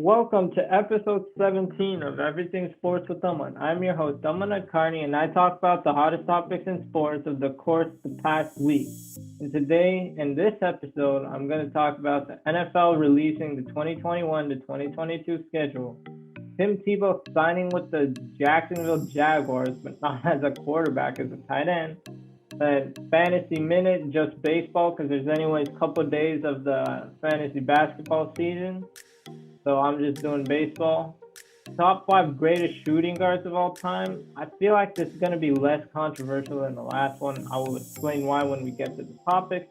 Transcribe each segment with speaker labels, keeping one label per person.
Speaker 1: Welcome to episode 17 of Everything Sports with Aman. I'm your host, Aman Akarni, and I talk about the hottest topics in sports of the course the past week. And today, in this episode, I'm going to talk about the NFL releasing the 2021 to 2022 schedule, Tim Tebow signing with the Jacksonville Jaguars, but not as a quarterback, as a tight end, and fantasy minute, just baseball, because there's anyways a couple of days of the fantasy basketball season. So I'm just doing baseball. Top five greatest shooting guards of all time. I feel like this is going to be less controversial than the last one. I will explain why when we get to the topic.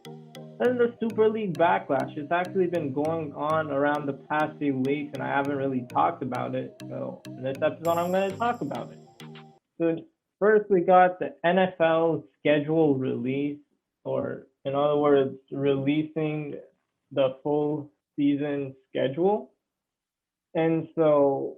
Speaker 1: Then the Super League Backlash. It's actually been going on around the past few weeks, and I haven't really talked about it. So in this episode, I'm going to talk about it. So first, we got the NFL schedule release, or in other words, releasing the full season schedule. And so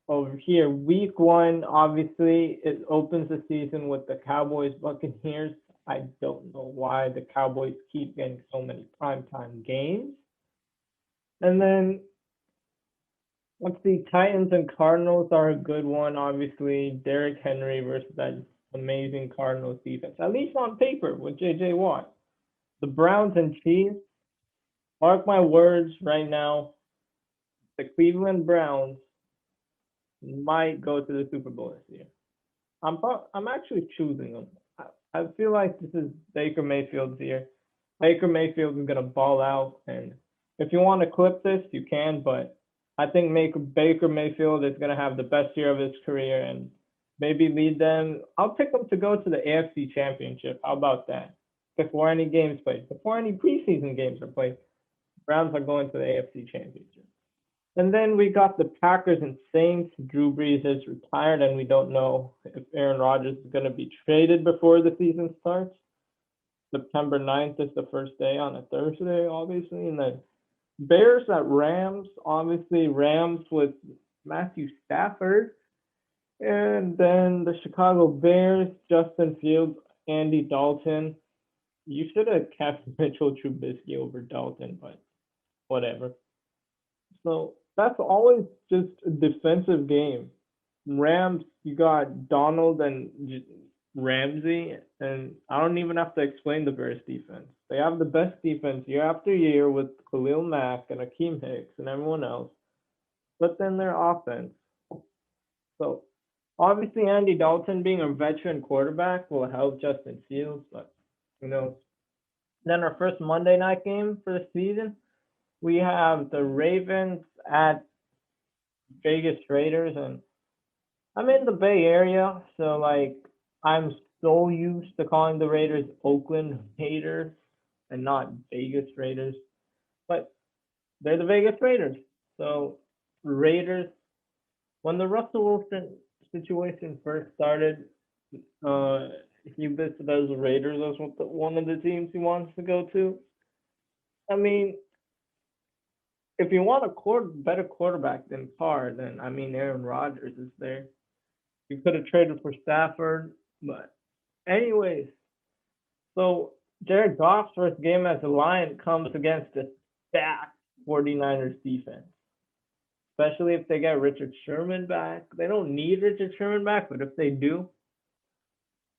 Speaker 1: over here, week one, obviously, it opens the season with the Cowboys Buccaneers. I don't know why the Cowboys keep getting so many primetime games. And then let's see, Titans and Cardinals are a good one, obviously. Derrick Henry versus that amazing Cardinals defense, at least on paper with JJ Watt. The Browns and Chiefs, mark my words right now, the Cleveland Browns might go to the Super Bowl this year. I'm actually choosing them. I feel like this is Baker Mayfield's year. Baker Mayfield is gonna ball out, and if you want to clip this, you can. But I think Baker Mayfield is gonna have the best year of his career and maybe lead them. I'll pick them to go to the AFC Championship. How about that? Before any games played, before any preseason games are played, Browns are going to the AFC Championship. And then we got the Packers and Saints. Drew Brees is retired, and we don't know if Aaron Rodgers is going to be traded before the season starts. September 9th is the first day on a Thursday, obviously. And then Bears at Rams. Obviously, Rams with Matthew Stafford. And then the Chicago Bears, Justin Fields, Andy Dalton. You should have kept Mitchell Trubisky over Dalton, but whatever. So that's always just a defensive game. Rams, you got Donald and Ramsey, and I don't even have to explain the Bears defense. They have the best defense year after year with Khalil Mack and Akeem Hicks and everyone else. But then their offense. So obviously Andy Dalton being a veteran quarterback will help Justin Fields, but who knows? Then our first Monday night game for the season, we have the Ravens at Vegas Raiders, and I'm in the Bay Area, so like I'm so used to calling the Raiders Oakland Raiders and not Vegas Raiders, but they're the Vegas Raiders. So Raiders, when the Russell Wilson situation first started, he listed as the Raiders as one of the teams he wants to go to. I mean, if you want a better quarterback than Carr, then I mean Aaron Rodgers is there. You could have traded for Stafford, but anyways, so Jared Goff's first game as a Lion comes against a stacked 49ers defense, especially if they get Richard Sherman back. They don't need Richard Sherman back, but if they do,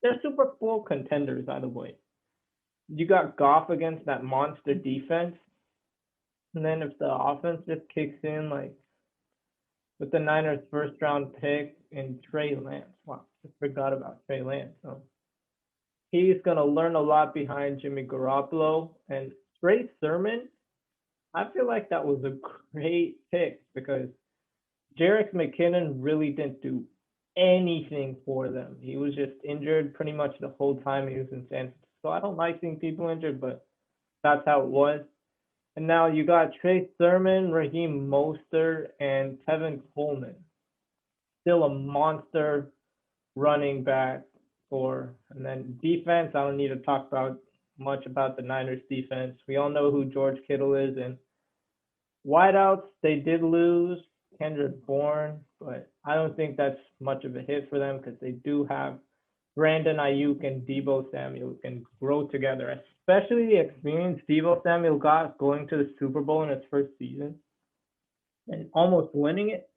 Speaker 1: they're Super Bowl contenders either way. You got Goff against that monster defense. And then if the offense just kicks in, like with the Niners' first round pick in Trey Lance. Wow, I forgot about Trey Lance. So he's going to learn a lot behind Jimmy Garoppolo. And Trey Sermon, I feel like that was a great pick because Jerick McKinnon really didn't do anything for them. He was just injured pretty much the whole time he was in San Francisco. I don't like seeing people injured, but that's how it was. And now you got Trey Sermon, Raheem Mostert, and Tevin Coleman. Still a monster running back for. And then defense, I don't need to talk about much about the Niners defense. We all know who George Kittle is. And wideouts, they did lose Kendrick Bourne, but I don't think that's much of a hit for them because they do have Brandon Ayuk and Tebow Samuel can grow together, especially the experience Tebow Samuel got going to the Super Bowl in his first season. and almost winning it.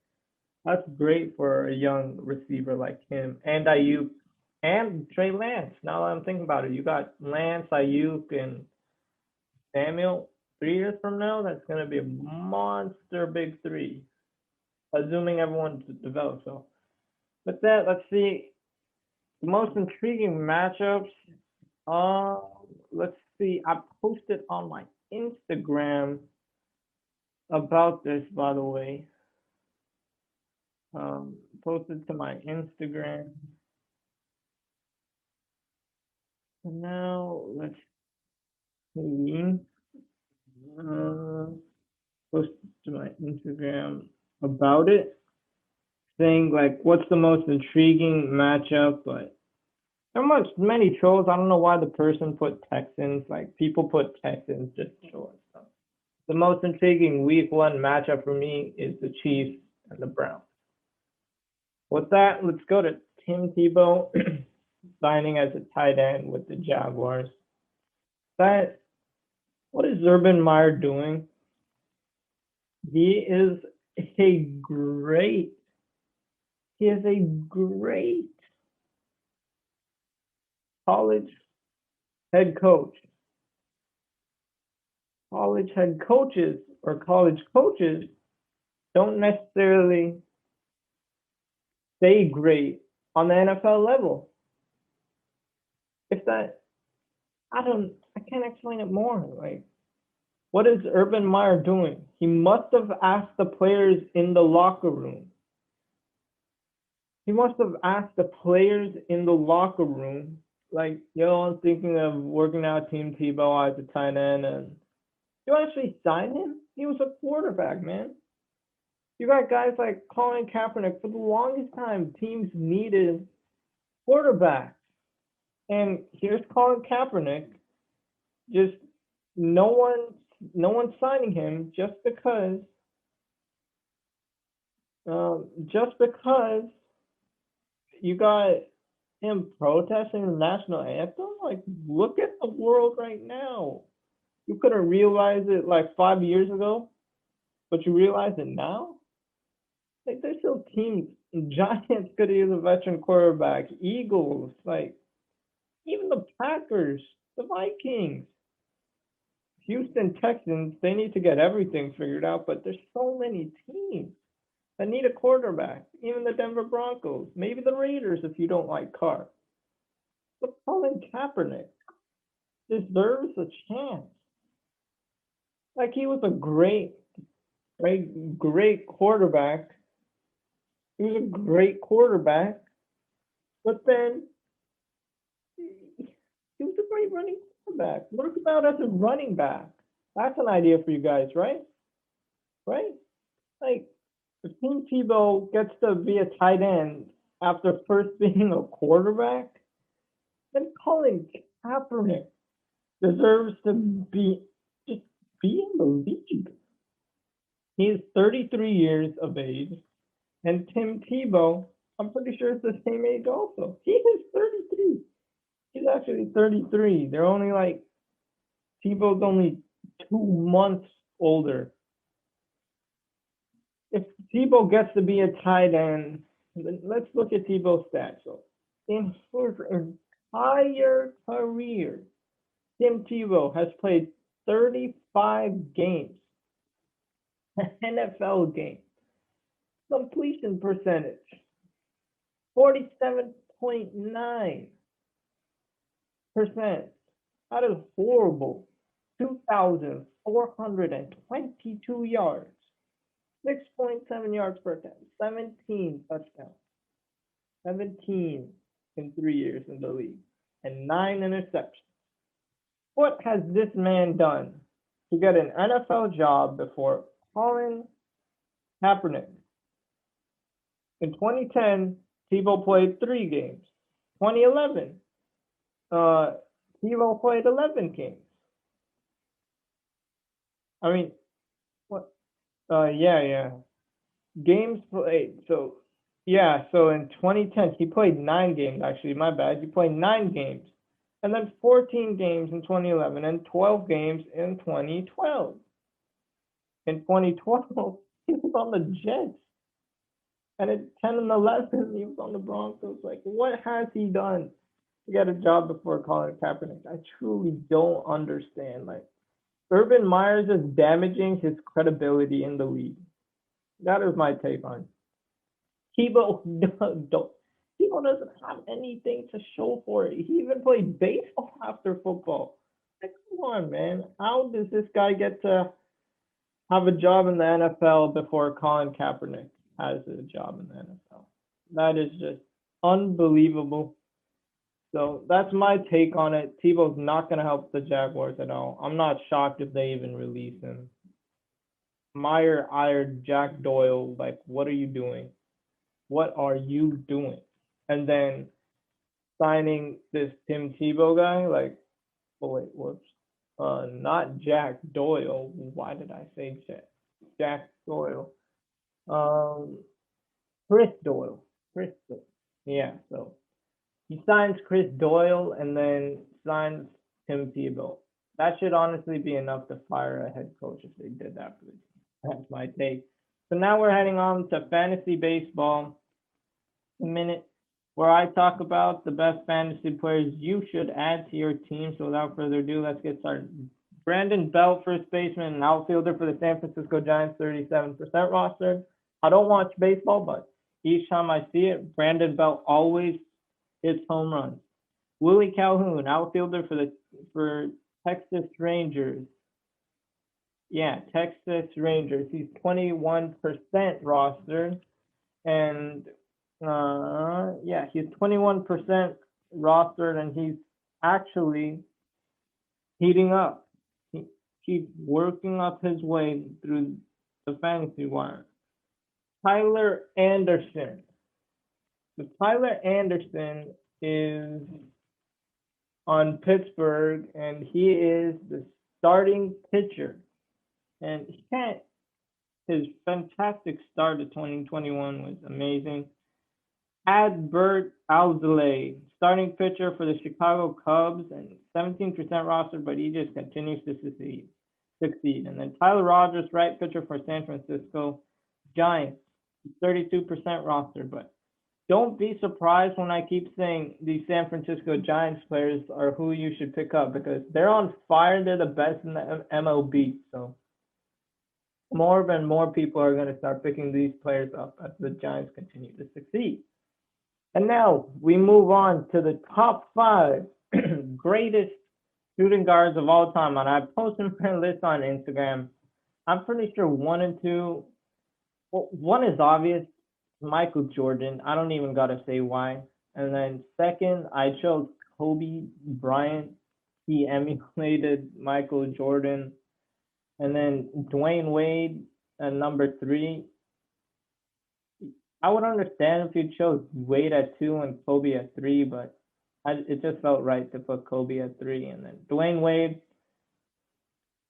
Speaker 1: That's great for a young receiver like him and Ayuk and Trey Lance. Now that I'm thinking about it, you got Lance, Ayuk, and Samuel. 3 years from now, that's going to be a monster big three, assuming everyone develops. So, with that, let's see the most intriguing matchups. Uh, let's see. I posted on my Instagram about this, by the way. Posted to my Instagram. Now let's see. Uh, Posted to my Instagram about it, saying like, what's the most intriguing matchup? But there are many trolls. I don't know why the person put Texans. Like people put Texans just to show us stuff. The most intriguing week one matchup for me is the Chiefs and the Browns. With that, let's go to Tim Tebow signing as a tight end with the Jaguars. That what is Urban Meyer doing? He is a great he is a great college head coach. College head coaches or college coaches don't necessarily stay great on the NFL level. If that I can't explain it more. Like what is Urban Meyer doing? He must have asked the players in the locker room. He must have asked the players in the locker room, like, yo, I'm thinking of working out Team Tebow as a tight end, and you actually sign him? He was a quarterback, man. You got guys like Colin Kaepernick. For the longest time, teams needed quarterbacks. And here's Colin Kaepernick. Just no one no one's signing him just because you got him protesting the national anthem. Like, look at the world right now. You couldn't realize it like 5 years ago, but you realize it now. Like, there's still teams. Giants could use a veteran quarterback. Eagles, like even the Packers, the Vikings, Houston Texans. They need to get everything figured out. But there's so many teams that need a quarterback. Even the Denver Broncos, maybe the Raiders if you don't like Carr. But Colin Kaepernick deserves a chance. Like he was a great quarterback. He was a great quarterback, but then he was a great running quarterback. What about as a running back? That's an idea for you guys, right? Right? Like if Team Tebow gets to be a tight end after first being a quarterback, then Colin Kaepernick deserves to just be in the league. He is 33 years of age, and Tim Tebow, I'm pretty sure it's the same age also. He is 33. He's actually 33. They're only like Tebow's only 2 months older. If Tebow gets to be a tight end, then let's look at Tebow's stats. So in his entire career, Tim Tebow has played 35 games, NFL games. Completion percentage, 47.9%. That is horrible. 2,422 yards, 6.7 yards per attempt, 17 touchdowns, 17 in 3 years in the league, and 9 interceptions. What has this man done to get an NFL job before Colin Kaepernick? In 2010, Tebow played 3 games. 2011, Tebow played 11 games. I mean, what? Yeah. Games played. So, yeah. So in 2010, he played 9 games. Actually, my bad. He played 9 games, and then 14 games in 2011, and 12 games in 2012. In 2012, He was on the Jets. And at 10 and 11, he was on the Broncos. Like, what has he done to get a job before Colin Kaepernick? I truly don't understand. Like, Urban Meyer's is damaging his credibility in the league. That is my take on it. Tebow, don't. Tebow doesn't have anything to show for it. He even played baseball after football. Like, come on, man. How does this guy get to have a job in the NFL before Colin Kaepernick has a job in the NFL? That is just unbelievable. So that's my take on it. Tebow's not going to help the Jaguars at all. I'm not shocked if they even release him. Meyer hired Jack Doyle. Like, what are you doing? What are you doing? And then signing this Tim Tebow guy, like, oh wait, whoops. Not Jack Doyle. Why did I say Jack? Jack Doyle. Um, Chris Doyle. Chris Doyle. Yeah, so he signs Chris Doyle and then signs Tim Tebow. That should honestly be enough to fire a head coach if they did that for the team. That's my take. So now we're heading on to fantasy baseball, a minute where I talk about the best fantasy players you should add to your team. So without further ado, let's get started. Brandon Belt, first baseman and outfielder for the San Francisco Giants, 37% roster. I don't watch baseball, but each time I see it, Brandon Belt always hits home runs. Willie Calhoun, outfielder for Texas Rangers. Yeah, Texas Rangers. He's 21% rostered. And yeah, he's 21% rostered, and he's actually heating up. He keeps working up his way through the fantasy wire. Tyler Anderson. So Tyler Anderson is on Pittsburgh, and he is the starting pitcher. And his fantastic start to 2021 was amazing. Adbert Alzolay, starting pitcher for the Chicago Cubs, and 17% roster, but he just continues to succeed. And then Tyler Rogers, right pitcher for San Francisco Giants, 32% roster, but don't be surprised when I keep saying these San Francisco Giants players are who you should pick up because they're on fire. They're the best in the MLB. So more and more people are going to start picking these players up as the Giants continue to succeed. And now we move on to the top 5 greatest shooting guards of all time. And I posted my list on Instagram. I'm pretty sure 1 and 2. Well, 1 is obvious. Michael Jordan. I don't even got to say why. And then second, I chose Kobe Bryant. He emulated Michael Jordan. And then Dwayne Wade at number 3. I would understand if you chose Wade at 2 and Kobe at 3, but it just felt right to put Kobe at 3. And then Dwayne Wade,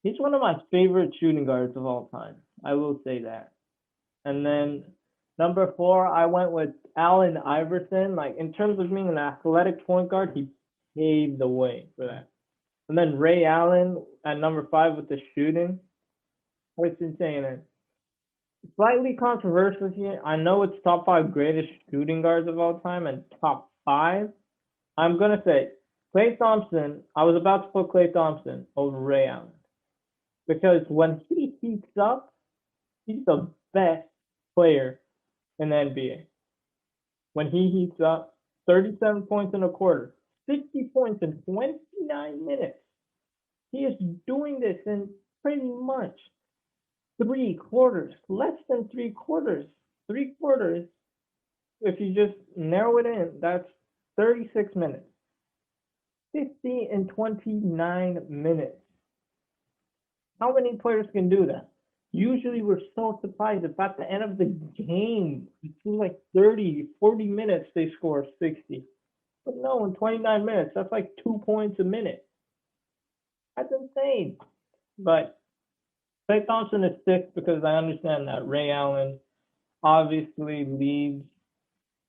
Speaker 1: he's one of my favorite shooting guards of all time. I will say that. And then number 4, I went with Allen Iverson. Like, in terms of being an athletic point guard, he paved the way for that. And then Ray Allen at number 5 with the shooting. What's insane? And slightly controversial here. I know it's top 5 greatest shooting guards of all time and top 5. I'm going to say Klay Thompson. I was about to put Klay Thompson over Ray Allen because when he heats up, he's the best player in the NBA. When he heats up, 37 points in a quarter, 60 points in 29 minutes. He is doing this in pretty much 3 quarters, less than 3 quarters. 3 quarters, if you just narrow it in, that's 36 minutes. 50 and 29 minutes. How many players can do that? Usually we're so surprised if at the end of the game, between like 30, 40 minutes, they score 60. But no, in 29 minutes, that's like 2 points a minute. That's insane. But Klay Thompson is 6 because I understand that Ray Allen obviously leads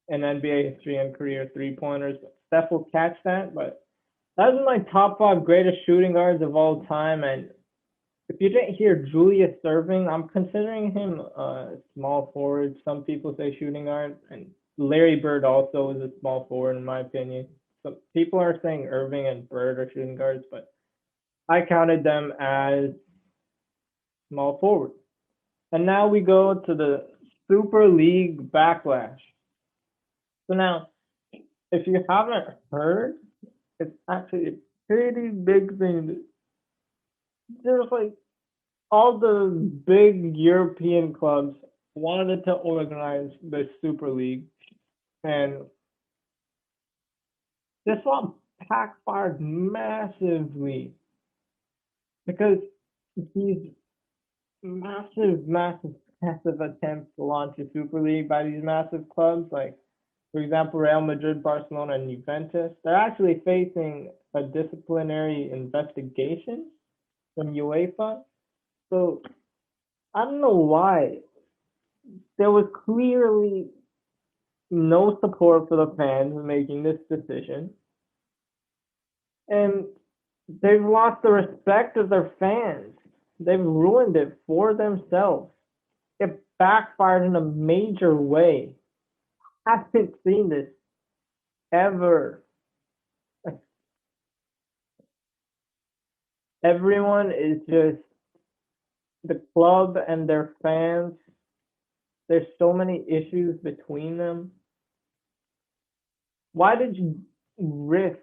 Speaker 1: in NBA history and career 3-pointers. Steph will catch that, but those are my top 5 greatest shooting guards of all time. And If you didn't hear Julius Serving, I'm considering him a small forward. Some people say shooting guard, and Larry Bird also is a small forward in my opinion. So people are saying Irving and Bird are shooting guards, but I counted them as small forward. And now we go to the Super League Backlash. So now, if you haven't heard, it's actually a pretty big thing. There's like all the big European clubs wanted to organize the Super League, and this one backfired massively because these massive attempts to launch a Super League by these massive clubs, like for example, Real Madrid, Barcelona, and Juventus, they're actually facing a disciplinary investigation from UEFA. So I don't know why. There was clearly no support for the fans making this decision. And they've lost the respect of their fans. They've ruined it for themselves. It backfired in a major way. I haven't seen this ever. Everyone is just the club and their fans. There's so many issues between them. Why did you risk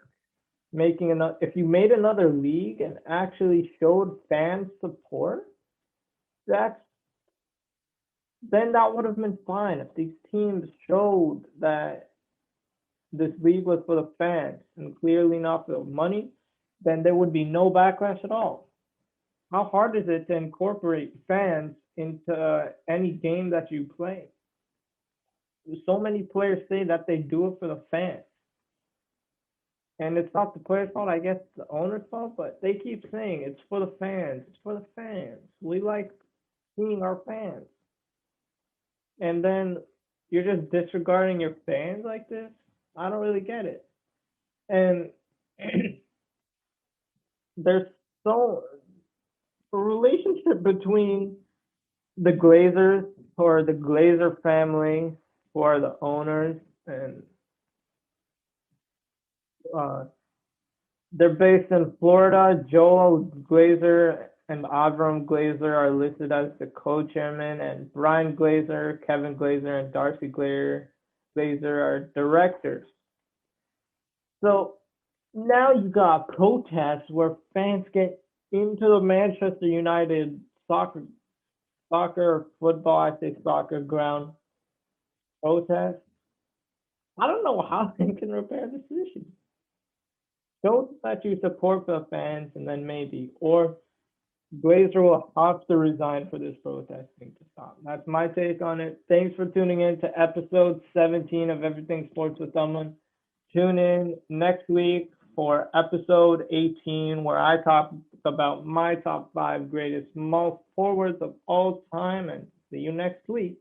Speaker 1: making another? If you made another league and actually showed fan support, that's then that would have been fine. If these teams showed that this league was for the fans and clearly not for the money, then there would be no backlash at all. How hard is it to incorporate fans into any game that you play? So many players say that they do it for the fans. And it's not the players' fault, I guess it's the owner's fault, but they keep saying it's for the fans. It's for the fans. We like seeing our fans. And then you're just disregarding your fans like this? I don't really get it. And there's so a relationship between the Glazers, or the Glazer family, who are the owners, and uh, they're based in Florida. Joel Glazer and Avram Glazer are listed as the co-chairman, and Brian Glazer, Kevin Glazer, and Darcy Glazer are directors. So now you got protests where fans get into the Manchester United soccer, football, I say soccer ground protest. I don't know how they can repair this issue. Show that you support the fans, and then maybe, or Glazer will have to resign for this protesting to stop. That's my take on it. Thanks for tuning in to episode 17 of Everything Sports with Aman. Tune in next week for episode 18, where I talk about my top 5 greatest most forwards of all time, and see you next week.